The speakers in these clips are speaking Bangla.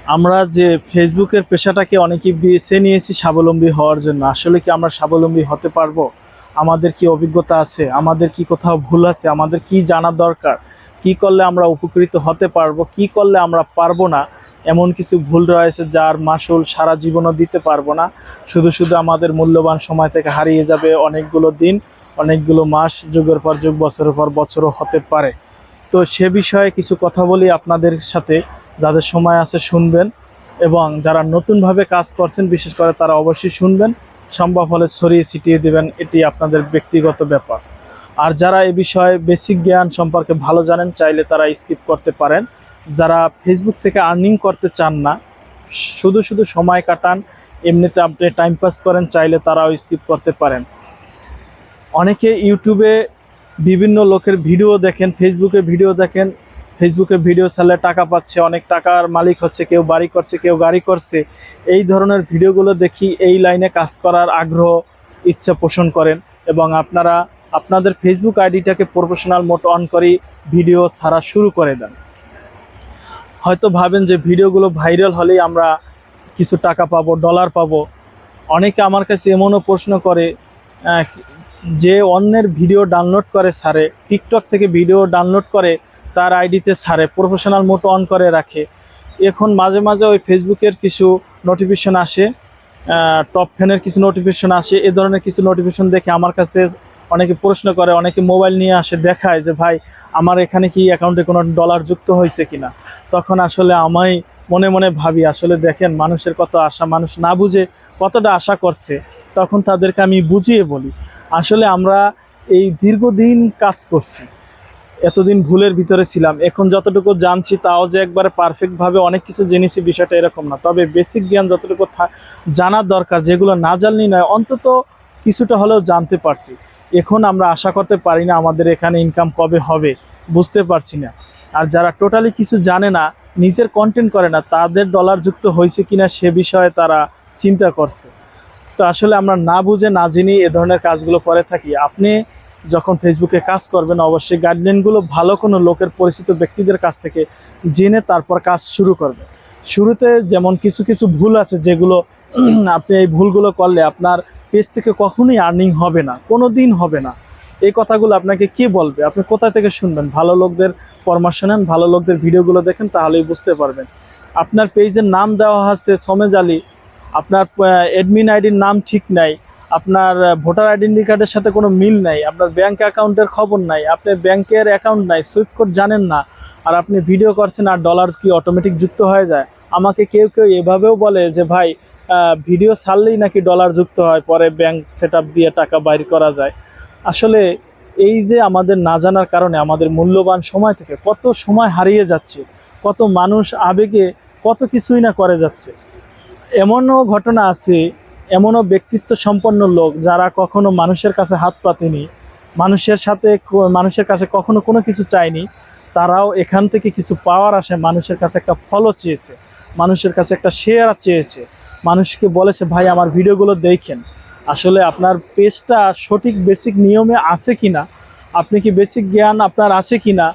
আমরা যে ফেসবুকের পেশাটাকে অনেকেই বেছে নিয়েছি স্বাবলম্বী হওয়ার জন্য। আসলে কি আমরা স্বাবলম্বী হতে পারবো? আমাদের কি অভিজ্ঞতা আছে? আমাদের কি কোথাও ভুল আছে? আমাদের কি জানা দরকার? কি করলে আমরা উপকৃত হতে পারবো? কি করলে আমরা পারবো না? এমন কিছু ভুল রয়েছে যার মাসুল সারা জীবনও দিতে পারবো না। শুধু শুধু আমাদের মূল্যবান সময় থেকে হারিয়ে যাবে অনেকগুলো দিন, অনেকগুলো মাস, যুগের পর যুগ, বছরের পর বছরও হতে পারে। তো সে বিষয়ে কিছু কথা বলি আপনাদের সাথে। যাদের সময় আছে শুনবেন, এবং যারা নতুনভাবে কাজ করছেন বিশেষ করে তারা অবশ্যই শুনবেন। সম্ভব হলে ছড়িয়ে ছিটিয়ে দেবেন, এটি আপনাদের ব্যক্তিগত ব্যাপার। আর যারা এ বিষয়ে বেসিক জ্ঞান সম্পর্কে ভালো জানেন চাইলে তারা স্কিপ করতে পারেন। যারা ফেসবুক থেকে আর্নিং করতে চান না, শুধু শুধু সময় কাটান, এমনিতে আপনি টাইম পাস করেন, চাইলে তারাও স্কিপ করতে পারেন। অনেকে ইউটিউবে বিভিন্ন লোকের ভিডিও দেখেন, ফেসবুকে ভিডিও দেখেন, ফেসবুকে ভিডিও ছাড়লে টাকা পাচ্ছে, অনেক টাকার মালিক হচ্ছে, কেউ বাড়ি করছে, কেউ গাড়ি করছে। এই ধরনের ভিডিওগুলো দেখি এই লাইনে কাজ করার আগ্রহ, ইচ্ছা পোষণ করেন, এবং আপনারা আপনাদের ফেসবুক আইডিটাকে প্রফেশনাল মোড অন করে ভিডিও ছাড়া শুরু করে দেন। হয়তো ভাবেন যে ভিডিওগুলো ভাইরাল হলেই আমরা কিছু টাকা পাবো, ডলার পাবো। অনেকে আমার কাছে এমনও প্রশ্ন করে, যে অন্যের ভিডিও ডাউনলোড করে ছাড়ে, টিকটক থেকে ভিডিও ডাউনলোড করে তার আইডিতে ছাড়ে, প্রফেশনাল মোড অন করে রাখে। এখন মাঝে মাঝে ওই ফেসবুকের কিছু নোটিফিকেশন আসে, টপ 10-এর কিছু নোটিফিকেশন আসে, এ ধরনের কিছু নোটিফিকেশন দেখে আমার কাছে অনেকে প্রশ্ন করে, অনেকে মোবাইল নিয়ে আসে, দেখায় যে ভাই আমার এখানে কি অ্যাকাউন্টে কোনো ডলার যুক্ত হয়েছে কিনা। তখন আসলে আমি মনে মনে ভাবি, আসলে দেখেন মানুষের কত আশা, মানুষ না বুঝে কতটা আশা করছে। তখন তাদেরকে আমি বুঝিয়ে বলি, আসলে আমরা এই দীর্ঘদিন কাজ করছি, এতদিন ভুলের ভিতরে ছিলাম, এখন যতটুকু জানছি তাও যে একবারে পারফেক্টভাবে অনেক কিছু জেনেছি বিষয়টা এরকম না। তবে বেসিক জ্ঞান যতটুকু জানার দরকার, যেগুলো না জানলেই নয়, অন্তত কিছুটা হলেও জানতে পারছি। এখন আমরা আশা করতে পারি না আমাদের এখানে ইনকাম কবে হবে, বুঝতে পারছি না। আর যারা টোটালি কিছু জানে না, নিজের কন্টেন্ট করে না, তাদের ডলার যুক্ত হয়েছে কিনা সে বিষয়ে তারা চিন্তা করছে। তো আসলে আমরা না বুঝে না জেনে এ ধরনের কাজগুলো করে থাকি। আপনি যখন ফেসবুকে কাজ করবেন অবশ্যই গাইডলাইনগুলো ভালো কোনো লোকের, পরিচিত ব্যক্তিদের কাছ থেকে জেনে তারপর কাজ শুরু করবেন। শুরুতে যেমন কিছু কিছু ভুল আছে যেগুলো আপনি এই ভুলগুলো করলে আপনার পেজ থেকে কখনোই আর্নিং হবে না, কোনো দিন হবে না। এই কথাগুলো আপনাকে কে বলবে? আপনি কোথা থেকে শুনবেন? ভালো লোকদের পরামর্শ নেন, ভালো লোকদের ভিডিওগুলো দেখেন, তাহলেই বুঝতে পারবেন। আপনার পেজের নাম দেওয়া আছে সমেজ আলী, আপনার অ্যাডমিন আইডির নাম ঠিক নাই, আপনার ভোটার আইডেন্টি কার্ডের সাথে কোনো মিল নাই, আপনার ব্যাঙ্ক অ্যাকাউন্টের খবর নাই, আপনার ব্যাংকের অ্যাকাউন্ট নাই, সুইফট কোড জানেন না, আর আপনি ভিডিও করছেন আর ডলার কি অটোমেটিক যুক্ত হয়ে যায়? আমাকে কেউ কেউ এভাবেও বলে যে ভাই ভিডিও ছাড়লেই নাকি ডলার যুক্ত হয়, পরে ব্যাংক সেট দিয়ে টাকা বাইর করা যায়। আসলে এই যে আমাদের না জানার কারণে আমাদের মূল্যবান সময় থেকে কত সময় হারিয়ে যাচ্ছে, কত মানুষ আবেগে কত কিছুই না করে যাচ্ছে। এমনও ঘটনা আছে, এমনও ব্যক্তিত্ব সম্পন্ন লোক যারা কখনো মানুষের কাছে হাত পাতেনি, মানুষের কাছে কখনো কোনো কিছু চায়নি, তারাও এখান থেকে কিছু পাওয়ার আসে মানুষের কাছে একটা ফলো চেয়েছে, মানুষের কাছে একটা শেয়ার চেয়েছে, মানুষকে বলেছে ভাই আমার ভিডিওগুলো দেখেন। আসলে আপনার পেজটা সঠিক বেসিক নিয়মে আছে কিনা, আপনি কি বেসিক জ্ঞান আপনার আছে কিনা,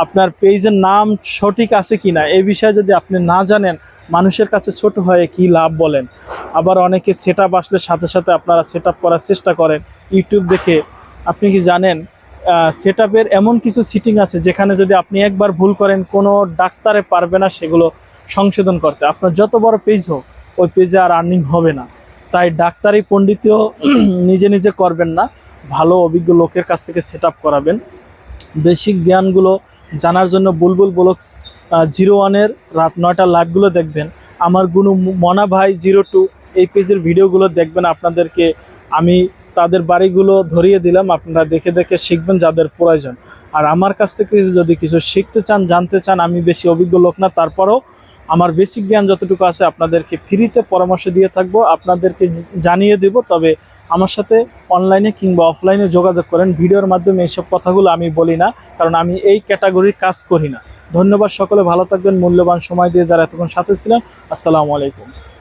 আপনার পেজের নাম সঠিক আছে কিনা, এই বিষয়ে যদি আপনি না জানেন, মানুষের কাছে ছোট হয়ে কি লাভ বলেন? আবার অনেকে সেট আপ আসলে সাথে সাথে আপনারা সেট আপ করার চেষ্টা করেন ইউটিউব দেখে। আপনি কি জানেন সেট আপের এমন কিছু সিটিং আছে যেখানে যদি আপনি একবার ভুল করেন কোনো ডাক্তারে পারবে না সেগুলো সংশোধন করতে। আপনার যত বড় পেজ হোক ওই পেজে আর আর্নিং হবে না। তাই ডাক্তারি পণ্ডিতও নিজে নিজে করবেন না, ভালো অভিজ্ঞ লোকের কাছ থেকে সেট আপ করাবেন। বেসিক জ্ঞানগুলো জানার জন্য বুলবুল ব্লগস 01-এর রাত 9টার লাইভগুলো দেখবেন। আমার গুরু মনা ভাই 02 এই পেজের ভিডিওগুলো দেখবেন। আপনাদেরকে আমি তাদের বাড়িগুলো ধরিয়ে দিলাম, আপনারা দেখে দেখে শিখবেন যাদের প্রয়োজন। আর আমার কাছ থেকে যদি কিছু শিখতে চান, জানতে চান, আমি বেশি অভিজ্ঞ লোক না, তারপরেও আমার বেসিক জ্ঞান যতটুকু আছে আপনাদেরকে ফ্রিতে পরামর্শ দিয়ে থাকবো, আপনাদেরকে জানিয়ে দেব। তবে আমার সাথে অনলাইনে কিংবা অফলাইনে যোগাযোগ করেন, ভিডিওর মাধ্যমে এইসব কথাগুলো আমি বলি না, কারণ আমি এই ক্যাটাগরির কাজ করি না। ধন্যবাদ, সকলে ভালো থাকবেন। মূল্যবান সময় দিয়ে যারা এতক্ষণ সাথে ছিলেন, আসসালামু আলাইকুম।